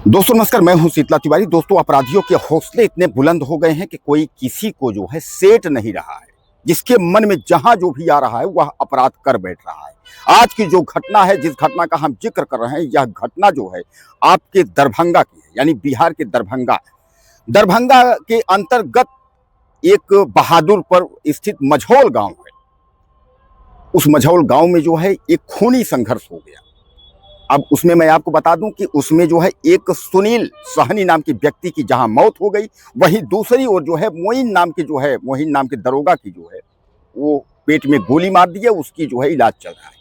दोस्तों नमस्कार, मैं हूं शीतला तिवारी। दोस्तों, अपराधियों के हौसले इतने बुलंद हो गए हैं कि कोई किसी को जो है सेठ नहीं रहा है। जिसके मन में जहां जो भी आ रहा है वह अपराध कर बैठ रहा है। आज की जो घटना है, जिस घटना का हम जिक्र कर रहे हैं, यह घटना जो है आपके दरभंगा की है, यानी बिहार के दरभंगा दरभंगा के अंतर्गत एक बहादुरपुर स्थित मझौल गांव है। उस मझौल गांव में जो है एक खूनी संघर्ष हो गया। अब उसमें मैं आपको बता दूं कि उसमें जो है एक सुनील सहनी नाम के व्यक्ति की जहां मौत हो गई, वहीं दूसरी ओर जो है मोइन नाम के दरोगा की जो है वो पेट में गोली मार दी है। उसकी जो है इलाज चल रहा है।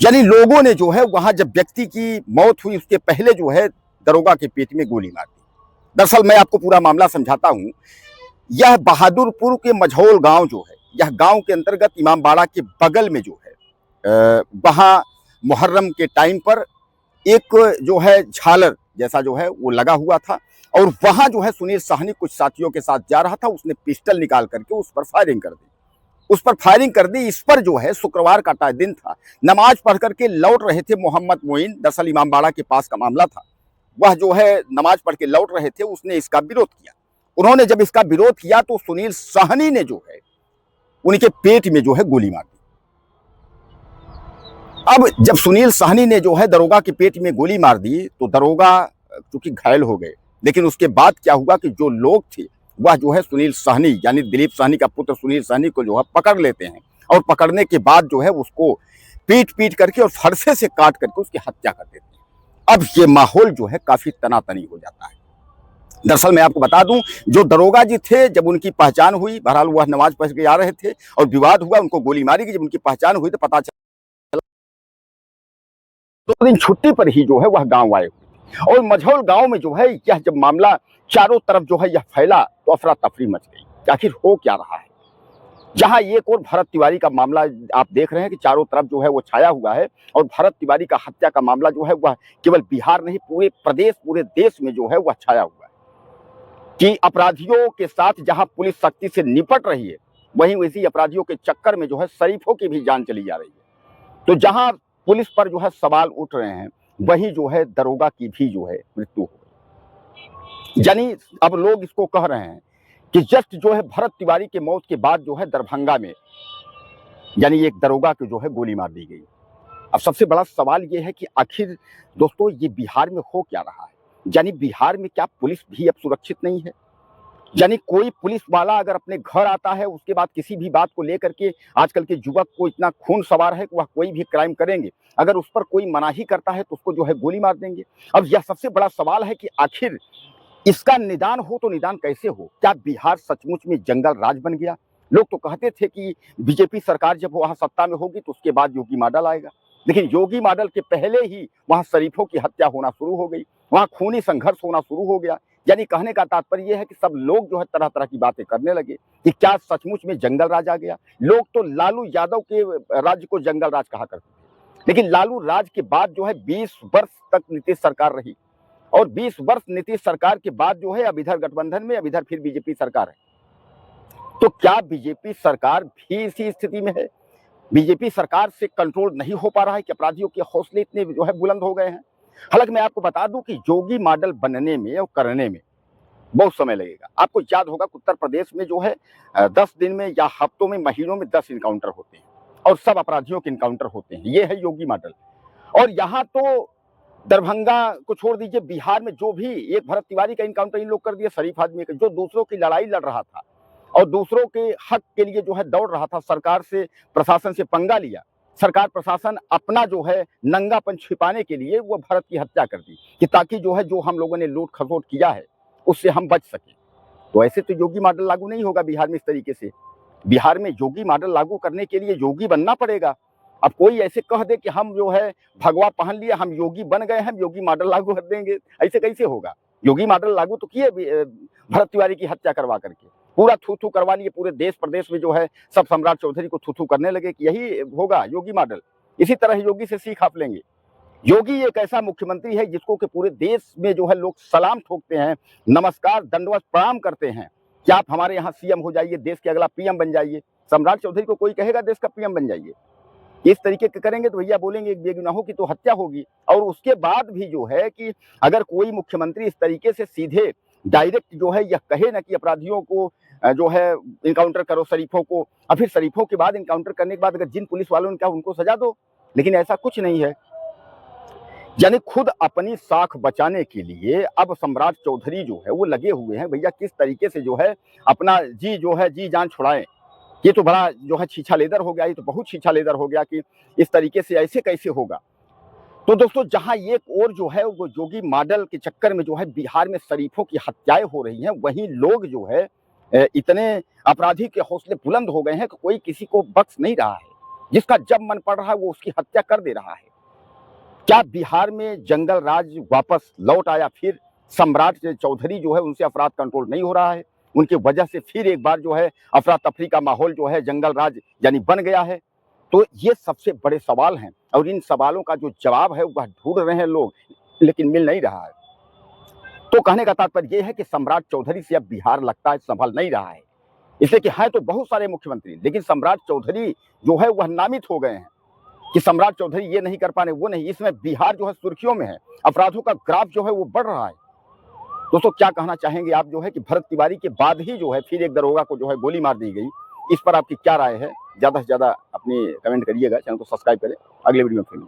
यानी लोगों ने जो है वहां जब व्यक्ति की मौत हुई उसके पहले जो है दरोगा के पेट में गोली मार दी। दरअसल मैं आपको पूरा मामला समझाता हूं। यह बहादुरपुर के मझौल गांव जो है, यह गांव के अंतर्गत इमामबाड़ा के बगल में जो है वहां मुहर्रम के टाइम पर एक जो है झालर जैसा जो है वो लगा हुआ था, और वहां जो है सुनील साहनी कुछ साथियों के साथ जा रहा था। उसने पिस्टल निकाल करके उस पर फायरिंग कर दी। इस पर जो है शुक्रवार का दिन था, नमाज पढ़ करके लौट रहे थे मोहम्मद मोइन। दरअसल इमामबाड़ा के पास का मामला था। वह जो है नमाज पढ़ के लौट रहे थे, उसने इसका विरोध किया। उन्होंने जब इसका विरोध किया तो सुनील साहनी ने जो है उनके पेट में जो है गोली मार दी। अब जब सुनील साहनी ने जो है दरोगा के पेट में गोली मार दी तो दरोगा चूंकि घायल हो गए। लेकिन उसके बाद क्या हुआ कि जो लोग थे वह जो है सुनील साहनी यानी दिलीप साहनी का पुत्र सुनील साहनी को जो है पकड़ लेते हैं, और पकड़ने के बाद जो है उसको पीट पीट करके और फरसे से काट करके उसकी हत्या कर देते हैं। अब ये माहौल जो है काफी तनातनी हो जाता है। दरअसल मैं आपको बता दूं, जो दरोगा जी थे, जब उनकी पहचान हुई, बहरहाल वह नमाज पढ़ के आ रहे थे और विवाद हुआ, उनको गोली मारी गई। जब उनकी पहचान हुई तो पता चला 2 दिन छुट्टी पर ही जो है वह गांव आए हुए। और मझौल गांव में जो है यह जब मामला चारों तरफ जो है यह फैला तो अफरा तफरी मच गई। आखिर हो क्या रहा है? जहां एक और भरत तिवारी का मामला आप देख रहे हैं कि चारों तरफ जो है वो छाया हुआ है, और भरत तिवारी का हत्या का मामला जो है वह केवल बिहार नहीं पूरे प्रदेश, पूरे देश में जो है वह छाया हुआ है कि अपराधियों के साथ जहां पुलिस सख्ती से निपट रही है, वहीं वैसी अपराधियों के चक्कर में जो है शरीफों की भी जान चली जा रही है। तो जहां पुलिस पर जो है सवाल उठ रहे हैं, वहीं जो है दरोगा की भी जो है मृत्यु हो गई। यानी अब लोग इसको कह रहे हैं कि जस्ट जो है भरत तिवारी के मौत के बाद जो है दरभंगा में यानी एक दरोगा को जो है गोली मार दी गई। अब सबसे बड़ा सवाल ये है कि आखिर दोस्तों ये बिहार में हो क्या रहा है? यानी बिहार में क्या पुलिस भी अब सुरक्षित नहीं है? यानी कोई पुलिस वाला अगर अपने घर आता है उसके बाद किसी भी बात को लेकर के, आजकल के युवक को इतना खून सवार है कि वह कोई भी क्राइम करेंगे, अगर उस पर कोई मनाही करता है तो उसको जो है गोली मार देंगे। अब यह सबसे बड़ा सवाल है कि आखिर इसका निदान हो तो निदान कैसे हो? क्या बिहार सचमुच में जंगल राज बन गया? लोग तो कहते थे कि बीजेपी सरकार जब वहां सत्ता में होगी तो उसके बाद योगी मॉडल आएगा। लेकिन योगी मॉडल के पहले ही वहां शरीफों की हत्या होना शुरू हो गई, वहां खूनी संघर्ष होना शुरू हो गया। यानी कहने का तात्पर्य यह है कि सब लोग जो है तरह तरह की बातें करने लगे कि क्या सचमुच में जंगल राज आ गया। लोग तो लालू यादव के राज्य को जंगल राज कहा करते थे, लेकिन लालू राज के बाद जो है 20 वर्ष तक नीतीश सरकार रही, और 20 वर्ष नीतीश सरकार के बाद जो है अब इधर गठबंधन में, अब इधर फिर बीजेपी सरकार है। तो क्या बीजेपी सरकार भी इसी स्थिति में है? बीजेपी सरकार से कंट्रोल नहीं हो पा रहा है कि अपराधियों के हौसले इतने जो है बुलंद हो गए हैं? हालांकि मैं आपको बता दूं कि योगी मॉडल बनने में और करने में बहुत समय लगेगा। आपको याद होगा कि उत्तर प्रदेश में जो है 10 दिन में या हफ्तों में, महीनों में 10 इनकाउंटर होते हैं, और सब अपराधियों के इनकाउंटर होते हैं। ये है योगी मॉडल। और यहाँ तो दरभंगा को छोड़ दीजिए, बिहार में जो भी एक भरत तिवारी का इनकाउंटर इन लोग कर दिया, शरीफ आदमी का, जो दूसरों की लड़ाई लड़ रहा था और दूसरों के हक के लिए जो है दौड़ रहा था, सरकार से, प्रशासन से पंगा लिया। सरकार प्रशासन अपना जो है नंगापन छिपाने के लिए वो भरत की हत्या कर दी कि ताकि जो है जो हम लोगों ने लूट खसोट किया है उससे हम बच सके। तो ऐसे तो योगी मॉडल लागू नहीं होगा बिहार में इस तरीके से। बिहार में योगी मॉडल लागू करने के लिए योगी बनना पड़ेगा। अब कोई ऐसे कह दे कि हम जो है भगवा पहन लिया, हम योगी बन गए, हम योगी मॉडल लागू कर देंगे, ऐसे कैसे होगा? योगी मॉडल लागू तो किए भरत तिवारी की हत्या करवा करके, पूरा थू थू करवा लिए। पूरे देश प्रदेश में जो है सब सम्राट चौधरी को थू थू करने लगे कि यही होगा योगी मॉडल। इसी तरह योगी से सीख आप लेंगे। योगी एक ऐसा मुख्यमंत्री है जिसको कि पूरे देश में जो है लोग सलाम ठोकते हैं, नमस्कार, दंडवत प्रणाम करते हैं कि आप हमारे यहाँ सीएम हो जाइए, देश के अगला पीएम बन जाइए। सम्राट चौधरी को कोई कहेगा देश का पीएम बन जाइए? इस तरीके के करेंगे तो भैया बोलेंगे बेगुनाहों की तो हत्या होगी। और उसके बाद भी जो है कि अगर कोई मुख्यमंत्री इस तरीके से सीधे डायरेक्ट जो है यह कहे ना कि अपराधियों को जो है इनकाउंटर करो शरीफों को, और फिर शरीफों के बाद इनकाउंटर करने के बाद अगर जिन पुलिस वालों ने कहा उनको सजा दो, लेकिन ऐसा कुछ नहीं है। यानी खुद अपनी साख बचाने के लिए अब सम्राट चौधरी जो है वो लगे हुए हैं भैया किस तरीके से जो है अपना जी जान छुड़ाएं। ये तो बड़ा जो है छीछा लेदर हो गया, ये तो बहुत छीछा लेदर हो गया कि इस तरीके से ऐसे कैसे होगा। तो दोस्तों जहां एक और जो है वो जोगी मॉडल के चक्कर में जो है बिहार में शरीफों की हत्याएं हो रही हैं, वहीं लोग जो है इतने अपराधी के हौसले बुलंद हो गए हैं कि कोई किसी को बख्श नहीं रहा है, जिसका जब मन पड़ रहा है वो उसकी हत्या कर दे रहा है। क्या बिहार में जंगल राज वापस लौट आया? फिर सम्राट चौधरी जो है उनसे अपराध कंट्रोल नहीं हो रहा है, उनकी वजह से फिर एक बार जो है अफरा तफरी का माहौल जो है जंगल राज यानी बन गया है। तो ये सबसे बड़े सवाल हैं और इन सवालों का जो जवाब है वह ढूंढ रहे हैं लोग, लेकिन मिल नहीं रहा है। तो कहने का तात्पर्य यह है कि सम्राट चौधरी से अब बिहार लगता है संभल नहीं रहा है, इसलिए कि है तो बहुत सारे मुख्यमंत्री, लेकिन सम्राट चौधरी जो है वह नामित हो गए हैं कि सम्राट चौधरी ये नहीं कर पा रहे, वो नहीं। इसमें बिहार जो है सुर्खियों में है, अपराधों का ग्राफ जो है वो बढ़ रहा है। दोस्तों क्या कहना चाहेंगे आप जो है कि भरत तिवारी के बाद ही जो है फिर एक दरोगा को जो है गोली मार दी गई, इस पर आपकी क्या राय है? ज्यादा से ज्यादा अपनी कमेंट करिएगा, चैनल को सब्सक्राइब करें। अगले वीडियो में फिर